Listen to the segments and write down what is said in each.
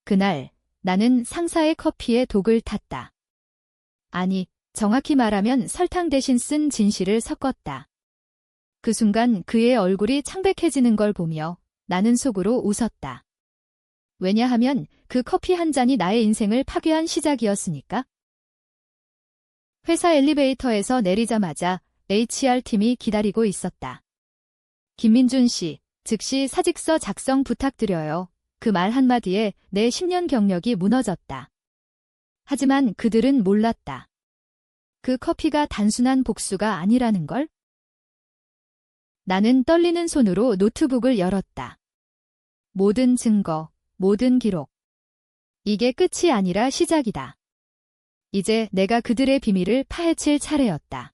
그날 나는 상사의 커피에 독을 탔다. 아니, 정확히 말하면 설탕 대신 쓴 진실을 섞었다. 그 순간 그의 얼굴이 창백해지는 걸 보며 나는 속으로 웃었다. 왜냐하면 그 커피 한 잔이 나의 인생을 파괴한 시작이었으니까. 회사 엘리베이터에서 내리자마자 HR팀이 기다리고 있었다. 김민준 씨, 즉시 사직서 작성 부탁드려요. 그 말 한마디에 내 10년 경력이 무너졌다. 하지만 그들은 몰랐다. 그 커피가 단순한 복수가 아니라는 걸? 나는 떨리는 손으로 노트북을 열었다. 모든 증거, 모든 기록. 이게 끝이 아니라 시작이다. 이제 내가 그들의 비밀을 파헤칠 차례였다.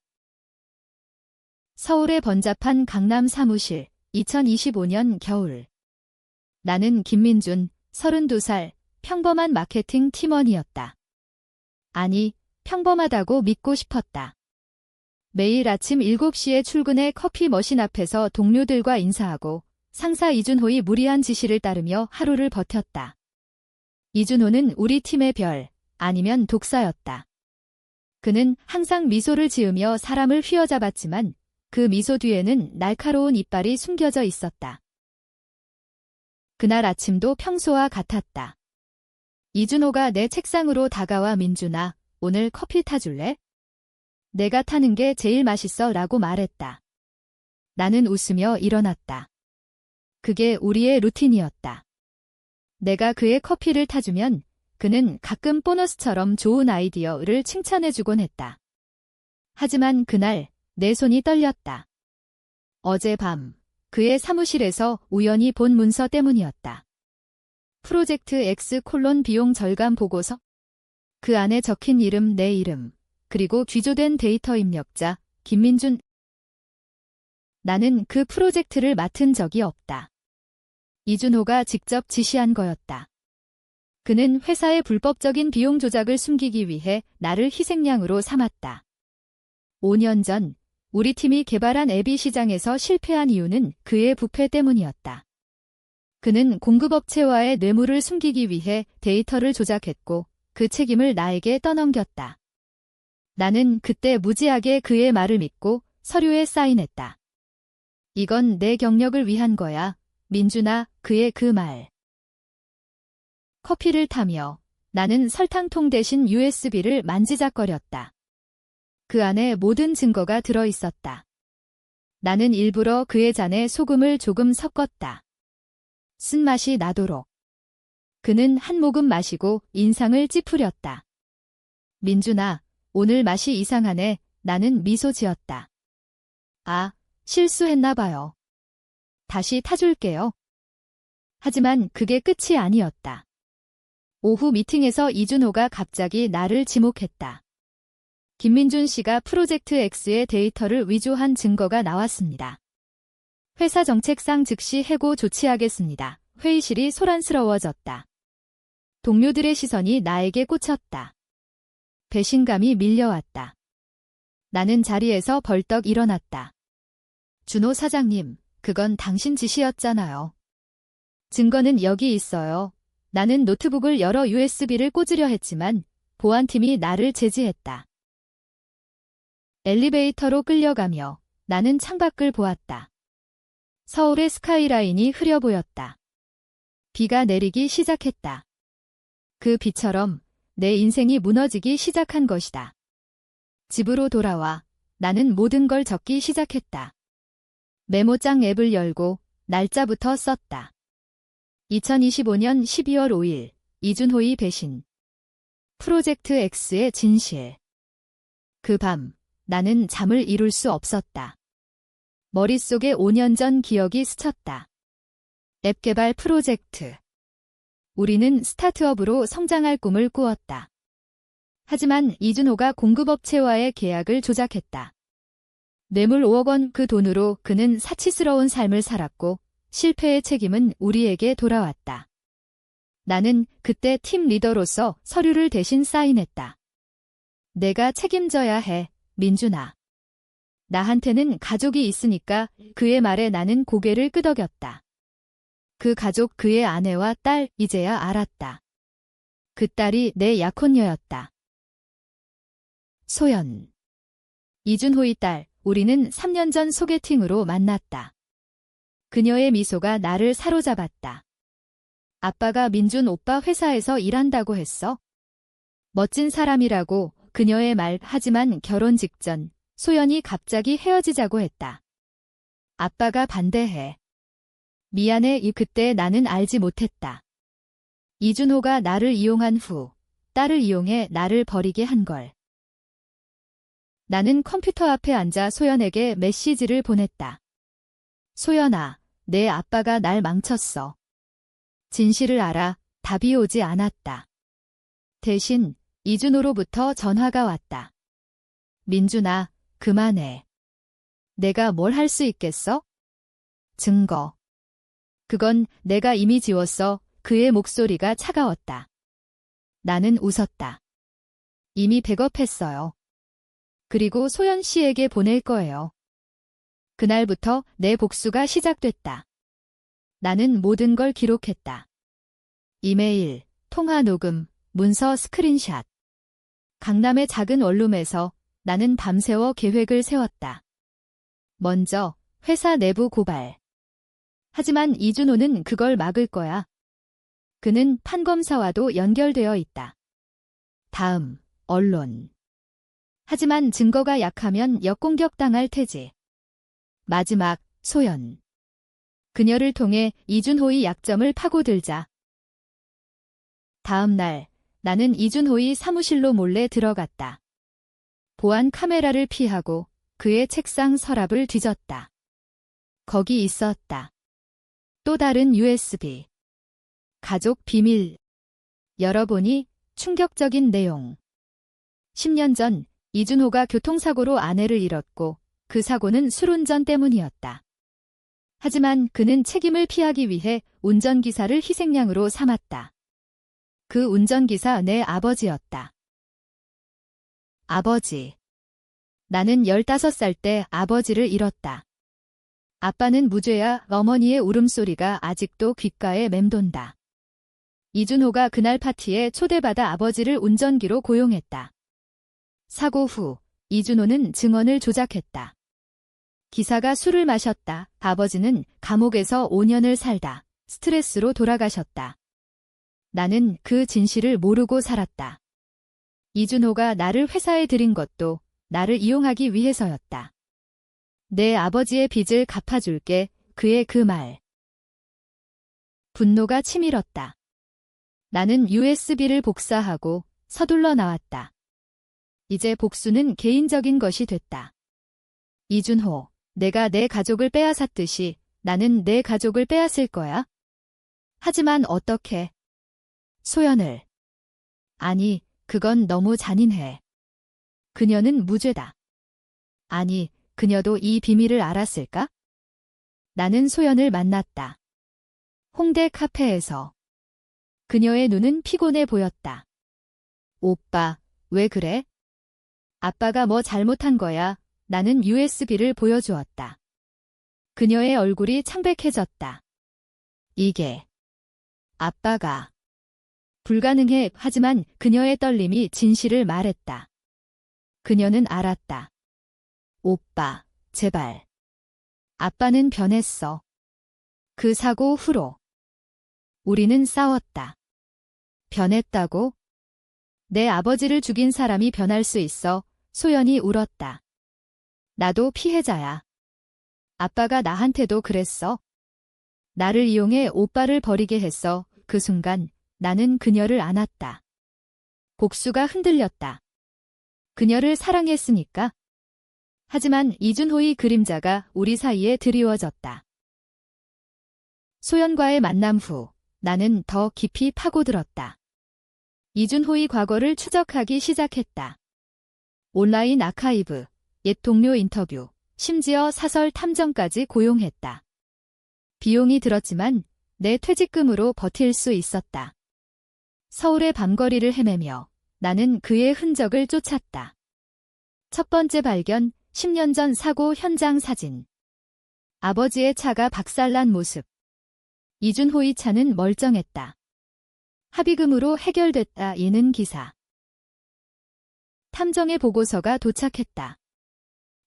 서울의 번잡한 강남 사무실, 2025년 겨울. 나는 김민준, 32살, 평범한 마케팅 팀원이었다. 아니, 평범하다고 믿고 싶었다. 매일 아침 7시에 출근해 커피 머신 앞에서 동료들과 인사하고 상사 이준호의 무리한 지시를 따르며 하루를 버텼다. 이준호는 우리 팀의 별, 아니면 독사였다. 그는 항상 미소를 지으며 사람을 휘어잡았지만 그 미소 뒤에는 날카로운 이빨이 숨겨져 있었다. 그날 아침도 평소와 같았다. 이준호가 내 책상으로 다가와 민준아, 오늘 커피 타줄래? 내가 타는 게 제일 맛있어 라고 말했다. 나는 웃으며 일어났다. 그게 우리의 루틴이었다. 내가 그의 커피를 타주면 그는 가끔 보너스처럼 좋은 아이디어를 칭찬해주곤 했다. 하지만 그날 내 손이 떨렸다. 어젯밤 그의 사무실에서 우연히 본 문서 때문이었다. 프로젝트 X 비용 절감 보고서. 그 안에 적힌 이름, 내 이름, 그리고 귀조된 데이터 입력자, 김민준. 나는 그 프로젝트를 맡은 적이 없다. 이준호가 직접 지시한 거였다. 그는 회사의 불법적인 비용 조작을 숨기기 위해 나를 희생양으로 삼았다. 5년 전 우리 팀이 개발한 앱이 시장에서 실패한 이유는 그의 부패 때문이었다. 그는 공급업체와의 뇌물을 숨기기 위해 데이터를 조작했고 그 책임을 나에게 떠넘겼다. 나는 그때 무지하게 그의 말을 믿고 서류에 사인했다. 이건 내 경력을 위한 거야, 민준아, 그의 그 말. 커피를 타며 나는 설탕통 대신 USB를 만지작거렸다. 그 안에 모든 증거가 들어 있었다. 나는 일부러 그의 잔에 소금을 조금 섞었다. 쓴맛이 나도록. 그는 한 모금 마시고 인상을 찌푸렸다. 민준아, 오늘 맛이 이상하네. 나는 미소 지었다. 아, 실수했나 봐요. 다시 타줄게요. 하지만 그게 끝이 아니었다. 오후 미팅에서 이준호가 갑자기 나를 지목했다. 김민준 씨가 프로젝트 X의 데이터를 위조한 증거가 나왔습니다. 회사 정책상 즉시 해고 조치하겠습니다. 회의실이 소란스러워졌다. 동료들의 시선이 나에게 꽂혔다. 배신감이 밀려왔다. 나는 자리에서 벌떡 일어났다. 준호 사장님, 그건 당신 지시였잖아요. 증거는 여기 있어요. 나는 노트북을 열어 USB를 꽂으려 했지만 보안팀이 나를 제지했다. 엘리베이터로 끌려가며 나는 창밖을 보았다. 서울의 스카이라인이 흐려 보였다. 비가 내리기 시작했다. 그 비처럼 내 인생이 무너지기 시작한 것이다. 집으로 돌아와 나는 모든 걸 적기 시작했다. 메모장 앱을 열고 날짜부터 썼다. 2025년 12월 5일 이준호의 배신. 프로젝트 X의 진실. 그 밤 나는 잠을 이룰 수 없었다. 머릿속에 5년 전 기억이 스쳤다. 앱 개발 프로젝트. 우리는 스타트업으로 성장할 꿈을 꾸었다. 하지만 이준호가 공급업체와의 계약을 조작했다. 뇌물 5억 원 그 돈으로 그는 사치스러운 삶을 살았고 실패의 책임은 우리에게 돌아왔다. 나는 그때 팀 리더로서 서류를 대신 사인했다. 내가 책임져야 해, 민준아. 나한테는 가족이 있으니까. 그의 말에 나는 고개를 끄덕였다. 그 가족, 그의 아내와 딸, 이제야 알았다. 그 딸이 내 약혼녀였다. 소연. 이준호의 딸, 우리는 3년 전 소개팅으로 만났다. 그녀의 미소가 나를 사로잡았다. 아빠가 민준 오빠 회사에서 일한다고 했어? 멋진 사람이라고 그녀의 말. 하지만 결혼 직전 소연이 갑자기 헤어지자고 했다. 아빠가 반대해. 미안해. 그때 나는 알지 못했다. 이준호가 나를 이용한 후 딸을 이용해 나를 버리게 한 걸. 나는 컴퓨터 앞에 앉아 소연에게 메시지를 보냈다. 소연아, 내 아빠가 날 망쳤어. 진실을 알아. 답이 오지 않았다. 대신 이준호로부터 전화가 왔다. 민준아, 그만해. 내가 뭘 할 수 있겠어? 증거. 그건 내가 이미 지웠어. 그의 목소리가 차가웠다. 나는 웃었다. 이미 백업했어요. 그리고 소연 씨에게 보낼 거예요. 그날부터 내 복수가 시작됐다. 나는 모든 걸 기록했다. 이메일, 통화 녹음, 문서 스크린샷. 강남의 작은 원룸에서 나는 밤새워 계획을 세웠다. 먼저 회사 내부 고발. 하지만 이준호는 그걸 막을 거야. 그는 판검사와도 연결되어 있다. 다음, 언론. 하지만 증거가 약하면 역공격당할 테지. 마지막, 소연. 그녀를 통해 이준호의 약점을 파고들자. 다음 날, 나는 이준호의 사무실로 몰래 들어갔다. 보안 카메라를 피하고 그의 책상 서랍을 뒤졌다. 거기 있었다. 또 다른 USB. 가족 비밀. 열어보니 충격적인 내용. 10년 전 이준호가 교통사고로 아내를 잃었고 그 사고는 술운전 때문이었다. 하지만 그는 책임을 피하기 위해 운전기사를 희생양으로 삼았다. 그 운전기사 내 아버지였다. 아버지. 나는 15살 때 아버지를 잃었다. 아빠는 무죄야. 어머니의 울음소리가 아직도 귓가에 맴돈다. 이준호가 그날 파티에 초대받아 아버지를 운전기로 고용했다. 사고 후 이준호는 증언을 조작했다. 기사가 술을 마셨다. 아버지는 감옥에서 5년을 살다 스트레스로 돌아가셨다. 나는 그 진실을 모르고 살았다. 이준호가 나를 회사에 들인 것도 나를 이용하기 위해서였다. 내 아버지의 빚을 갚아줄게. 그의 그 말. 분노가 치밀었다. 나는 USB를 복사하고 서둘러 나왔다. 이제 복수는 개인적인 것이 됐다. 이준호, 내가 내 가족을 빼앗았듯이 나는 내 가족을 빼앗을 거야. 하지만 어떻게? 소연을. 아니, 그건 너무 잔인해. 그녀는 무죄다. 아니, 그녀도 이 비밀을 알았을까? 나는 소연을 만났다. 홍대 카페에서. 그녀의 눈은 피곤해 보였다. 오빠, 왜 그래? 아빠가 뭐 잘못한 거야? 나는 USB를 보여주었다. 그녀의 얼굴이 창백해졌다. 이게 아빠가. 불가능해. 하지만 그녀의 떨림이 진실을 말했다. 그녀는 알았다. 오빠, 제발. 아빠는 변했어. 그 사고 후로. 우리는 싸웠다. 변했다고? 내 아버지를 죽인 사람이 변할 수 있어. 소연이 울었다. 나도 피해자야. 아빠가 나한테도 그랬어. 나를 이용해 오빠를 버리게 했어. 그 순간 나는 그녀를 안았다. 복수가 흔들렸다. 그녀를 사랑했으니까. 하지만 이준호의 그림자가 우리 사이에 드리워졌다. 소연과의 만남 후 나는 더 깊이 파고들었다. 이준호의 과거를 추적하기 시작했다. 온라인 아카이브, 옛 동료 인터뷰, 심지어 사설 탐정까지 고용했다. 비용이 들었지만 내 퇴직금으로 버틸 수 있었다. 서울의 밤거리를 헤매며 나는 그의 흔적을 쫓았다. 첫 번째 발견, 10년 전 사고 현장 사진. 아버지의 차가 박살난 모습. 이준호의 차는 멀쩡했다. 합의금으로 해결됐다. 이는 기사. 탐정의 보고서가 도착했다.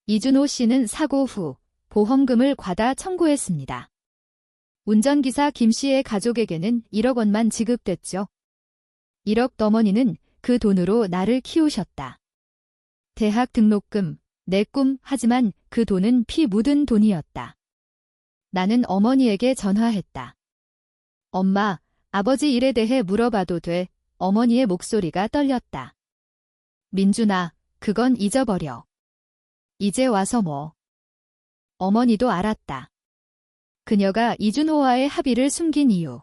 이준호 씨는 사고 후 보험금을 과다 청구했습니다. 운전기사 김 씨의 가족에게는 1억 원만 지급됐죠. 1억 어머니는 그 돈으로 나를 키우셨다. 대학 등록금, 내 꿈, 하지만 그 돈은 피 묻은 돈이었다. 나는 어머니에게 전화했다. 엄마, 아버지 일에 대해 물어봐도 돼? 어머니의 목소리가 떨렸다. 민준아, 그건 잊어버려. 이제 와서 뭐. 어머니도 알았다. 그녀가 이준호와의 합의를 숨긴 이유.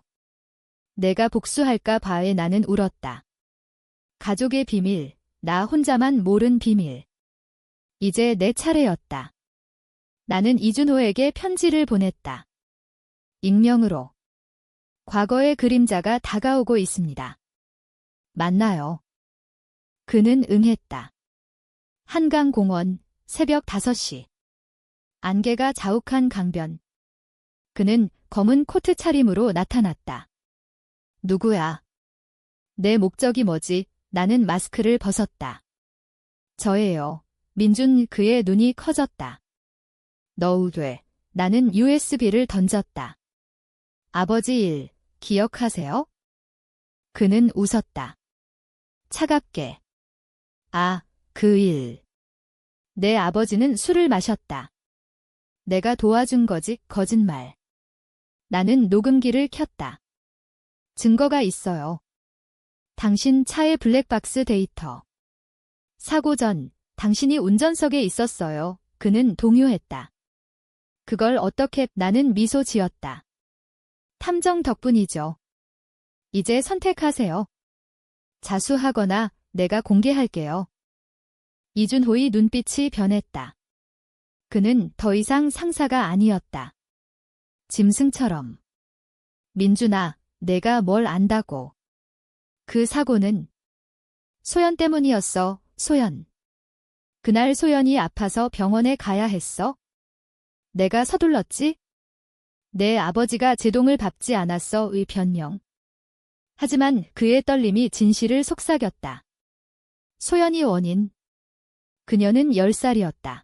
내가 복수할까 봐에 나는 울었다. 가족의 비밀, 나 혼자만 모른 비밀. 이제 내 차례였다. 나는 이준호에게 편지를 보냈다. 익명으로. 과거의 그림자가 다가오고 있습니다. 만나요. 그는 응했다. 한강공원, 새벽 5시. 안개가 자욱한 강변. 그는 검은 코트 차림으로 나타났다. 누구야? 내 목적이 뭐지? 나는 마스크를 벗었다. 저예요. 민준. 그의 눈이 커졌다. 너우돼. 나는 USB를 던졌다. 아버지 일, 기억하세요? 그는 웃었다. 차갑게. 아, 그 일. 내 아버지는 술을 마셨다. 내가 도와준 거지, 거짓말. 나는 녹음기를 켰다. 증거가 있어요. 당신 차의 블랙박스 데이터. 사고 전, 당신이 운전석에 있었어요. 그는 동요했다. 그걸 어떻게. 나는 미소 지었다. 탐정 덕분이죠. 이제 선택하세요. 자수하거나 내가 공개할게요. 이준호의 눈빛이 변했다. 그는 더 이상 상사가 아니었다. 짐승처럼. 민준아, 내가 뭘 안다고. 그 사고는 소연 때문이었어. 소연. 그날 소연이 아파서 병원에 가야 했어? 내가 서둘렀지? 내 아버지가 제동을 밟지 않았어. 의 변명. 하지만 그의 떨림이 진실을 속삭였다. 소연이 원인. 그녀는 10살이었다.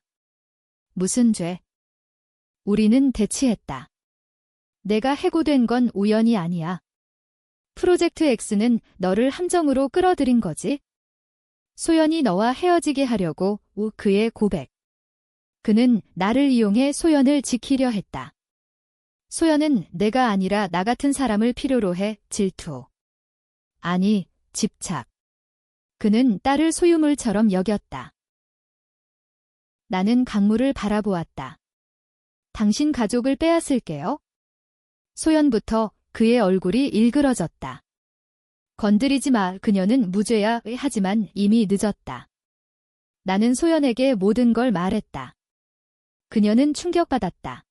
무슨 죄? 우리는 대치했다. 내가 해고된 건 우연이 아니야. 프로젝트 X는 너를 함정으로 끌어들인 거지. 소연이 너와 헤어지게 하려고. 그의 고백. 그는 나를 이용해 소연을 지키려 했다. 소연은 내가 아니라 나 같은 사람을 필요로 해. 질투. 아니, 집착. 그는 딸을 소유물처럼 여겼다. 나는 강물을 바라보았다. 당신 가족을 빼앗을게요. 소연부터. 그의 얼굴이 일그러졌다. 건드리지 마. 그녀는 무죄야. 하지만 이미 늦었다. 나는 소연에게 모든 걸 말했다. 그녀는 충격받았다.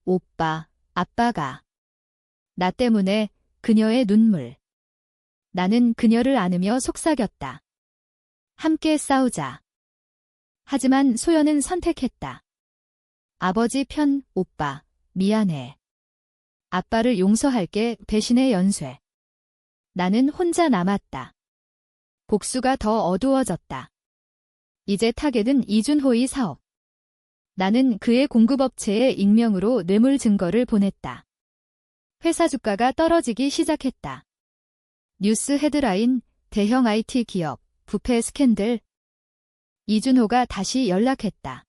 오빠, 아빠가. 나 때문에. 그녀의 눈물. 나는 그녀를 안으며 속삭였다. 함께 싸우자. 하지만 소연은 선택했다. 아버지 편. 오빠, 미안해. 아빠를 용서할게. 배신의 연쇄. 나는 혼자 남았다. 복수가 더 어두워졌다. 이제 타겟은 이준호의 사업. 나는 그의 공급업체에 익명으로 뇌물 증거를 보냈다. 회사 주가가 떨어지기 시작했다. 뉴스 헤드라인, 대형 IT 기업, 부패 스캔들. 이준호가 다시 연락했다.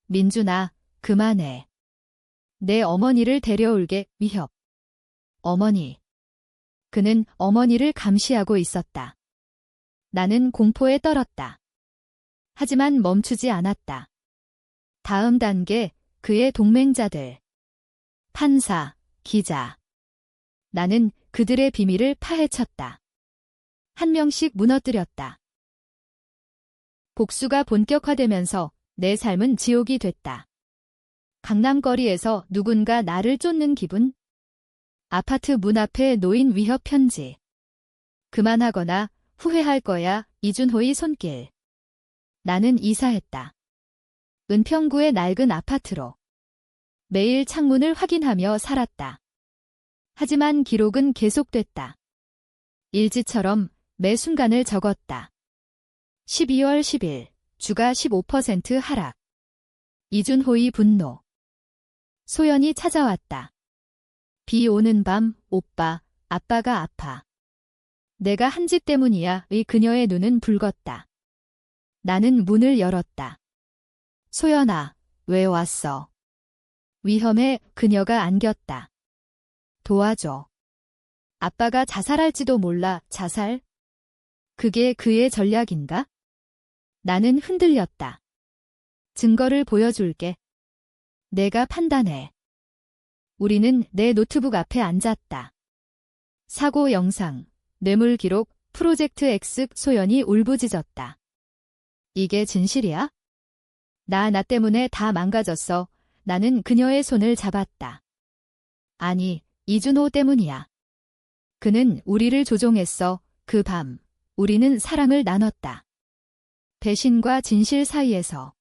민준아, 그만해. 내 어머니를 데려올게. 위협. 어머니. 그는 어머니를 감시하고 있었다. 나는 공포에 떨었다. 하지만 멈추지 않았다. 다음 단계, 그의 동맹자들. 판사, 기자. 나는 그들의 비밀을 파헤쳤다. 한 명씩 무너뜨렸다. 복수가 본격화되면서 내 삶은 지옥이 됐다. 강남거리에서 누군가 나를 쫓는 기분? 아파트 문 앞에 놓인 위협 편지. 그만하거나 후회할 거야. 이준호의 손길. 나는 이사했다. 은평구의 낡은 아파트로. 매일 창문을 확인하며 살았다. 하지만 기록은 계속됐다. 일지처럼 매 순간을 적었다. 12월 10일, 주가 15% 하락. 이준호의 분노. 소연이 찾아왔다. 비 오는 밤, 오빠, 아빠가 아파. 내가 한 짓 때문이야. 의 그녀의 눈은 붉었다. 나는 문을 열었다. 소연아, 왜 왔어? 위험해. 그녀가 안겼다. 도와줘. 아빠가 자살할지도 몰라. 자살? 그게 그의 전략인가? 나는 흔들렸다. 증거를 보여줄게. 내가 판단해. 우리는 내 노트북 앞에 앉았다. 사고 영상, 뇌물 기록, 프로젝트 X. 소연이 울부짖었다. 이게 진실이야? 나 때문에 다 망가졌어. 나는 그녀의 손을 잡았다. 아니, 이준호 때문이야. 그는 우리를 조종했어. 그 밤, 우리는 사랑을 나눴다. 배신과 진실 사이에서.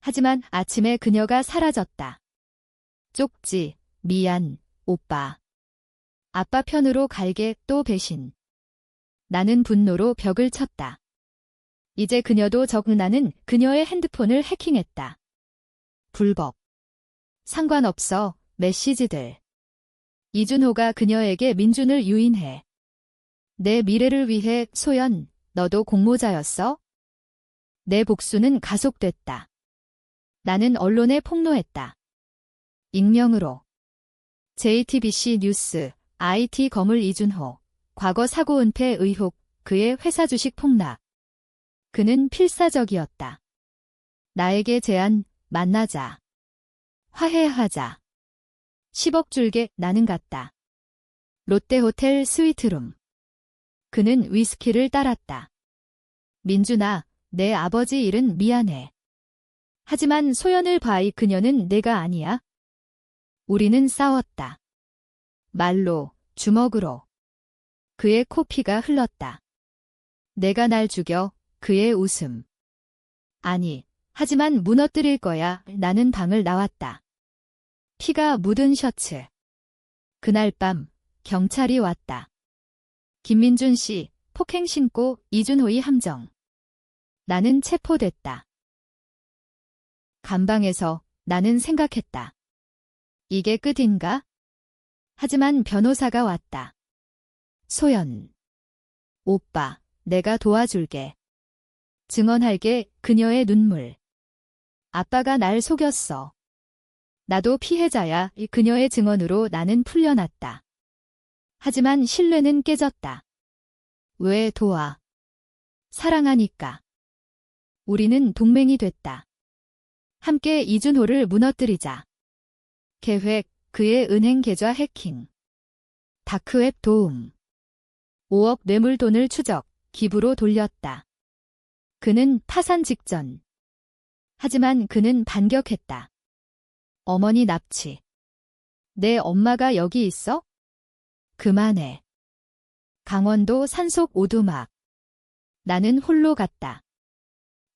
하지만 아침에 그녀가 사라졌다. 쪽지, 미안, 오빠. 아빠 편으로 갈게. 또 배신. 나는 분노로 벽을 쳤다. 이제 그녀도 나는 그녀의 핸드폰을 해킹했다. 불법. 상관없어. 메시지들. 이준호가 그녀에게 민준을 유인해. 내 미래를 위해. 소연, 너도 공모자였어? 내 복수는 가속됐다. 나는 언론에 폭로했다. 익명으로. JTBC 뉴스, IT 거물 이준호, 과거 사고 은폐 의혹, 그의 회사 주식 폭락. 그는 필사적이었다. 나에게 제안, 만나자. 화해하자. 10억 줄게. 나는 갔다. 롯데호텔 스위트룸. 그는 위스키를 따랐다. 민준아, 내 아버지 일은 미안해. 하지만 소연을 봐. 그녀는 내가 아니야. 우리는 싸웠다. 말로, 주먹으로. 그의 코피가 흘렀다. 내가 날 죽여. 그의 웃음. 아니, 하지만 무너뜨릴 거야. 나는 방을 나왔다. 피가 묻은 셔츠. 그날 밤, 경찰이 왔다. 김민준 씨, 폭행 신고. 이준호의 함정. 나는 체포됐다. 감방에서 나는 생각했다. 이게 끝인가? 하지만 변호사가 왔다. 소연. 오빠, 내가 도와줄게. 증언할게. 그녀의 눈물. 아빠가 날 속였어. 나도 피해자야. 그녀의 증언으로 나는 풀려났다. 하지만 신뢰는 깨졌다. 왜 도와? 사랑하니까. 우리는 동맹이 됐다. 함께 이준호를 무너뜨리자. 계획, 그의 은행 계좌 해킹. 다크웹 도움. 5억 뇌물 돈을 추적, 기부로 돌렸다. 그는 파산 직전. 하지만 그는 반격했다. 어머니 납치. 내 엄마가 여기 있어? 그만해. 강원도 산속 오두막. 나는 홀로 갔다.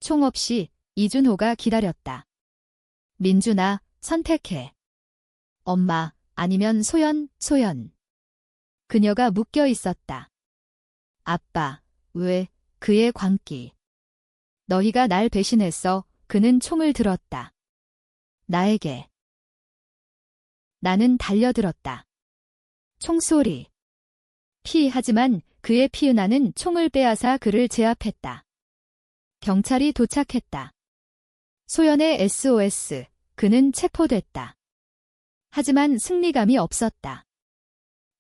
총 없이. 이준호가 기다렸다. 민준아, 선택해. 엄마, 아니면 소연. 그녀가 묶여 있었다. 아빠, 왜? 그의 광기. 너희가 날 배신했어. 그는 총을 들었다. 나에게. 나는 달려들었다. 총소리. 하지만 그의 피은하는 총을 빼앗아 그를 제압했다. 경찰이 도착했다. 소연의 SOS. 그는 체포됐다. 하지만 승리감이 없었다.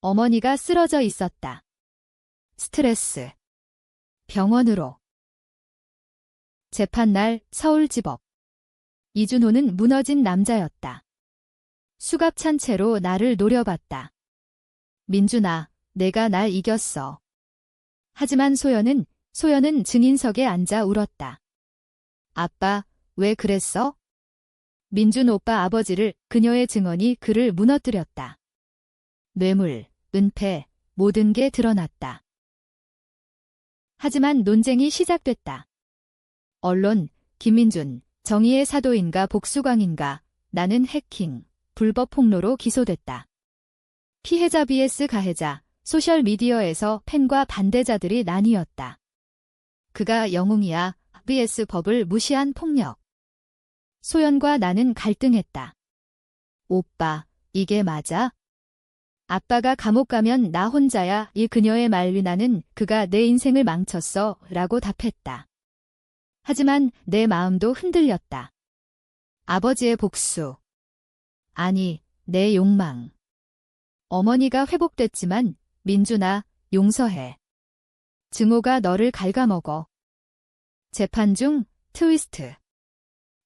어머니가 쓰러져 있었다. 스트레스. 병원으로. 재판날 서울지법. 이준호는 무너진 남자였다. 수갑찬 채로 나를 노려봤다. 민준아, 내가 날 이겼어. 하지만 소연은 증인석에 앉아 울었다. 아빠, 왜 그랬어? 민준 오빠 아버지를. 그녀의 증언이 그를 무너뜨렸다. 뇌물, 은폐, 모든 게 드러났다. 하지만 논쟁이 시작됐다. 언론, 김민준, 정의의 사도인가 복수광인가. 나는 해킹, 불법 폭로로 기소됐다. 피해자 vs 가해자, 소셜미디어에서 팬과 반대자들이 나뉘었다. 그가 영웅이야 vs 법을 무시한 폭력. 소연과 나는 갈등했다. 오빠, 이게 맞아? 아빠가 감옥 가면 나 혼자야. 이 그녀의 말 나는 그가 내 인생을 망쳤어 라고 답했다. 하지만 내 마음도 흔들렸다. 아버지의 복수. 아니, 내 욕망. 어머니가 회복됐지만 민준아, 용서해. 증오가 너를 갉아먹어. 재판 중 트위스트.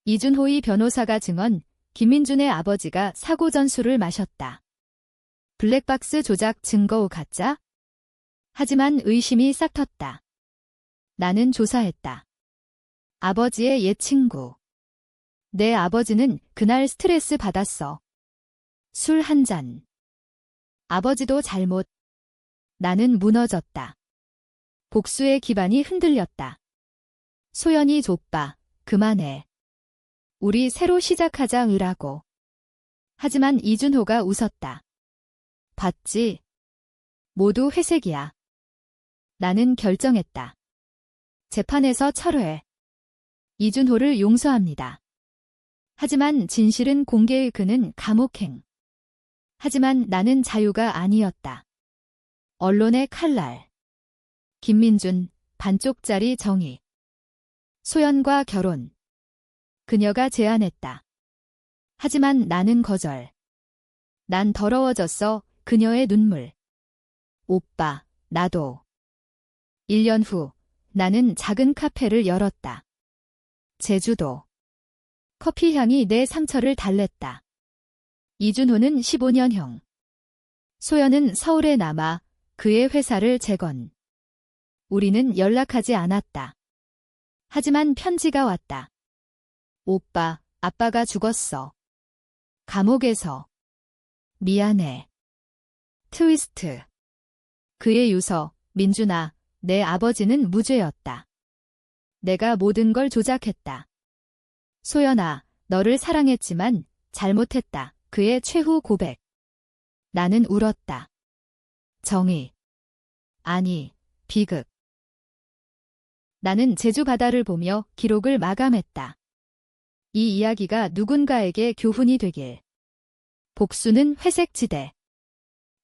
이준호의 변호사가 증언, 김민준의 아버지가 사고 전술을 마셨다. 블랙박스 조작 증거 가짜? 하지만 의심이 싹 텄다. 나는 조사했다. 아버지의 옛 친구. 내 아버지는 그날 스트레스 받았어. 술 한 잔. 아버지도 잘못. 나는 무너졌다. 복수의 기반이 흔들렸다. 소연이 좁봐. 그만해. 우리 새로 시작하자 으라고. 하지만 이준호가 웃었다. 봤지? 모두 회색이야. 나는 결정했다. 재판에서 철회. 이준호를 용서합니다. 하지만 진실은 공개의 그는 감옥행. 하지만 나는 자유가 아니었다. 언론의 칼날. 김민준, 반쪽짜리 정의. 소연과 결혼. 그녀가 제안했다. 하지만 나는 거절. 난 더러워졌어. 그녀의 눈물. 오빠, 나도. 1년 후, 나는 작은 카페를 열었다. 제주도. 커피 향이 내 상처를 달랬다. 이준호는 15년형. 소연은 서울에 남아 그의 회사를 재건. 우리는 연락하지 않았다. 하지만 편지가 왔다. 오빠, 아빠가 죽었어. 감옥에서. 미안해. 트위스트. 그의 유서, 민준아, 내 아버지는 무죄였다. 내가 모든 걸 조작했다. 소연아, 너를 사랑했지만 잘못했다. 그의 최후 고백. 나는 울었다. 정의. 아니, 비극. 나는 제주 바다를 보며 기록을 마감했다. 이 이야기가 누군가에게 교훈이 되길. 복수는 회색지대.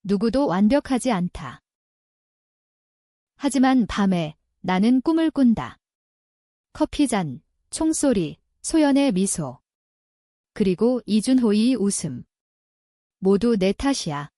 누구도 완벽하지 않다. 하지만 밤에 나는 꿈을 꾼다. 커피잔, 총소리, 소연의 미소. 그리고 이준호의 웃음. 모두 내 탓이야.